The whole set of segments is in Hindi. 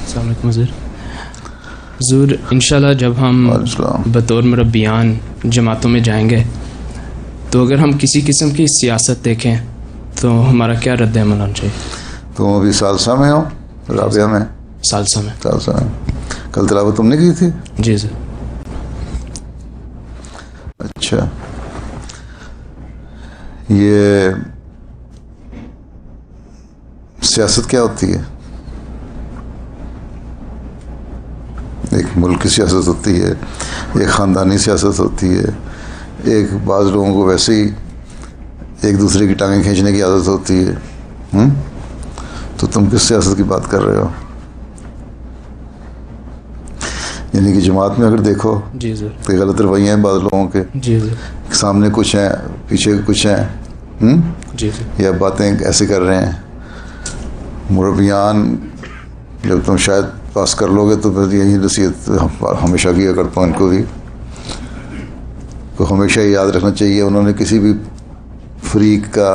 अस्सलाम वालेकुम हुज़ूर, इंशाल्लाह जब हम बतौर मुरब्बियान जमातों में जाएंगे तो अगर हम किसी किस्म की सियासत देखें तो हमारा क्या रद्द अमल होना चाहिए? तुम अभी सालसा में हो, राबिया में? सालसा में। सालसा में। कल तिलावत तुमने की थी? जी सर। अच्छा, ये सियासत क्या होती है? एक मुल्क की सियासत होती है, एक ख़ानदानी सियासत होती है, एक बाज़ लोगों को वैसे ही एक दूसरे की टांगें खींचने की आदत होती है। तो तुम किस सियासत की बात कर रहे हो? यानी कि जमात में अगर देखो जी सर। तो गलत रवैये हैं बाज़ लोगों के, जी सर। सामने कुछ हैं, पीछे कुछ हैं। जी सर। या बातें ऐसे कर रहे हैं। मुरब्बियान जब तुम शायद पास कर लोगे तो फिर यही नसीहत हमेशा किया करता हूँ इनको भी, तो हमेशा याद रखना चाहिए उन्होंने किसी भी फरीक का,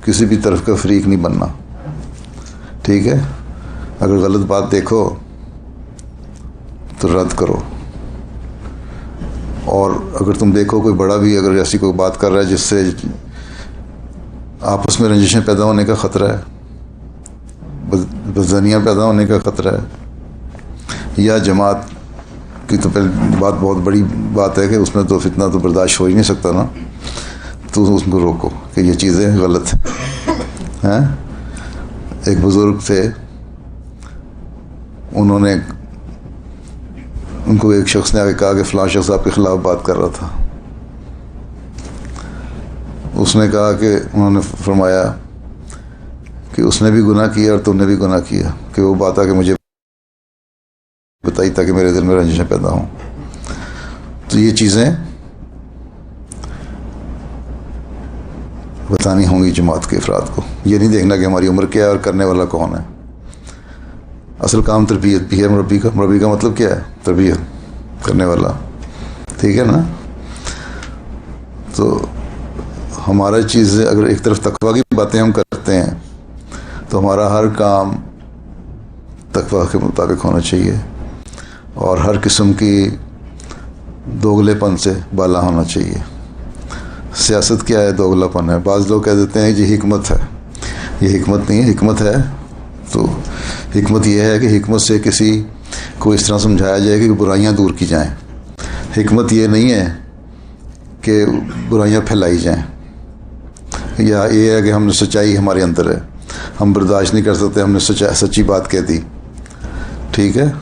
किसी भी तरफ का फरीक नहीं बनना, ठीक है? अगर गलत बात देखो तो रद्द करो, और अगर तुम देखो कोई बड़ा भी अगर ऐसी कोई बात कर रहा है जिससे आपस में रंजिशें पैदा होने का ख़तरा है, बदजनियाँ पैदा होने का ख़तरा है, या जमात की तो पहले बात बहुत बड़ी बात है कि उसमें तो फितना तो बर्दाश्त हो ही नहीं सकता ना, तो उसको रोको कि ये चीज़ें गलत हैं। एक बुज़ुर्ग थे, उन्होंने उनको एक शख्स ने आके कहा कि फ़लाँ शख्स आपके ख़िलाफ़ बात कर रहा था। उसने कहा कि उन्होंने फरमाया कि उसने भी गुनाह किया और तुमने भी गुनाह किया कि वो बात आके मुझे बताई ताकि मेरे दिल में रंजिशें पैदा हों। तो ये चीज़ें बतानी होंगी जमात के अफराद को। ये नहीं देखना कि हमारी उम्र क्या है और करने वाला कौन है। असल काम तरबियत भी है मुरब्बी का। मुरब्बी का मतलब क्या है? तरबियत करने वाला, ठीक है ना? तो हमारा चीज़ अगर एक तरफ तकवा की बातें हम करते हैं तो हमारा हर काम तकवा के मुताबिक होना चाहिए और हर किस्म की दोगलेपन से बाला होना चाहिए। सियासत क्या है? दोगलापन है। बाज़ लोग कह देते हैं जी हिकमत है। ये हिकमत नहीं है। हिकमत है तो हिकमत यह है कि हिकमत से किसी को इस तरह समझाया जाए कि बुराइयां दूर की जाएं। हिकमत ये नहीं है कि बुराइयां फैलाई जाएं, या ये है कि हमने सच्चाई हमारे अंदर है, हम बर्दाश्त नहीं कर सकते, हमने सच्ची बात कह दी, ठीक है?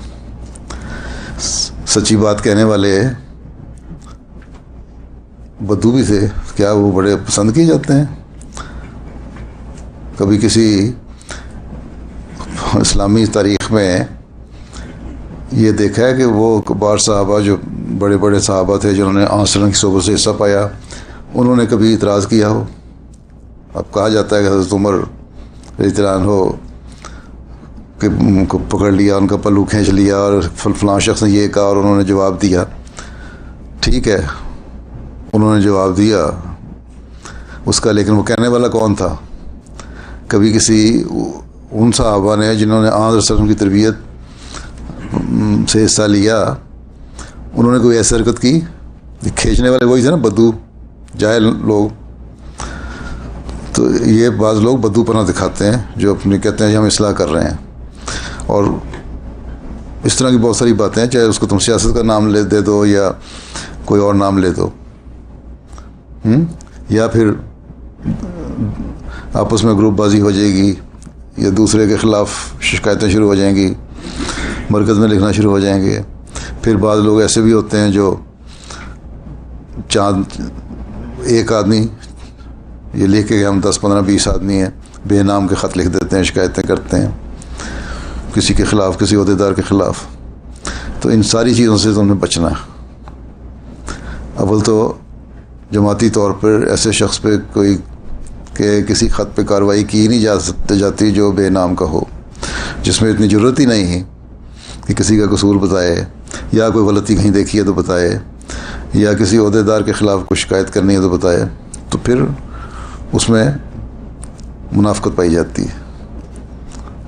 सच्ची बात कहने वाले बद्दू भी थे, क्या वो बड़े पसंद किए जाते हैं? कभी किसी इस्लामी तारीख़ में ये देखा है कि वो कबार साहबा, जो बड़े बड़े साहबा थे जिन्होंने आसरन की सोबत से हिस्सा पाया, उन्होंने कभी इतराज़ किया हो? अब कहा जाता है कि हज़रत उमर इतरान हो कि उनको पकड़ लिया, उनका पल्लू खींच लिया और फलां शख्स ने ये कहा और उन्होंने जवाब दिया, ठीक है, उन्होंने जवाब दिया उसका, लेकिन वो कहने वाला कौन था? कभी किसी उन साहबा ने जिन्होंने आन रसूल की तरबियत से हिस्सा लिया, उन्होंने कोई ऐसी हरकत की? खींचने वाले वही थे ना, बद्दू, जाहिल लोग। तो ये बाज़ लोग बद्दूपना दिखाते हैं जो अपने कहते हैं कि हम इस्लाह कर रहे हैं, और इस तरह की बहुत सारी बातें हैं, चाहे उसको तुम सियासत का नाम ले दे दो या कोई और नाम ले दो, या फिर आपस में ग्रुपबाजी हो जाएगी, या दूसरे के ख़िलाफ़ शिकायतें शुरू हो जाएंगी, मरकज़ में लिखना शुरू हो जाएंगे। फिर बाद लोग ऐसे भी होते हैं जो एक आदमी ये लिख के हम 10, 15, 20 आदमी हैं, बेनाम के ख़त लिख देते हैं, शिकायतें करते हैं किसी के ख़िलाफ़, किसी ओहदेदार के ख़िलाफ़। तो इन सारी चीज़ों से तो हमें बचना है। अव्वल तो जमाती तौर पर ऐसे शख्स पे कोई के किसी ख़त पे कार्रवाई की नहीं जाती जो बेनाम का हो, जिसमें इतनी ज़रूरत ही नहीं है कि किसी का कसूर बताए, या कोई गलती कहीं देखी है तो बताए, या किसी ओहदेदार के ख़िलाफ़ कुछ शिकायत करनी है तो बताए। तो फिर उसमें मुनाफ़क़त पाई जाती है,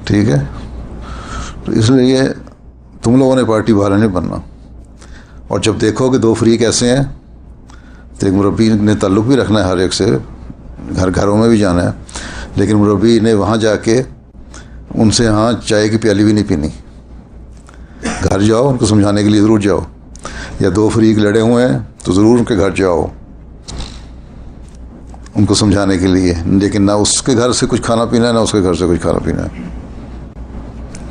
ठीक है? तो इसलिए तुम लोगों ने पार्टी वाला नहीं बनना। और जब देखो कि दो फ्रीक ऐसे हैं तो एक मुरब्बी ने ताल्लुक़ भी रखना है हर एक से, घरों में भी जाना है, लेकिन मुरब्बी ने वहाँ जाके उनसे यहाँ चाय की प्याली भी नहीं पीनी। घर जाओ, उनको समझाने के लिए ज़रूर जाओ, या दो फ्रीक लड़े हुए हैं तो ज़रूर उनके घर जाओ उनको समझाने के लिए, लेकिन ना उसके घर से कुछ खाना पीना है ना उसके घर से कुछ खाना पीना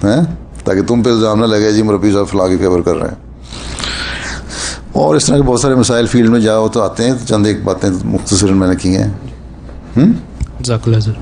है, ताकि तुम पे इल्ज़ाम ना लगे जी मुरब्बी साहब फलां की फेवर कर रहे हैं। और इस तरह के बहुत सारे मसाइल फील्ड में जाओ तो आते हैं, तो चंद एक बातें मुख्तसरन मैंने की हैं। जज़ाकल्लाह सर।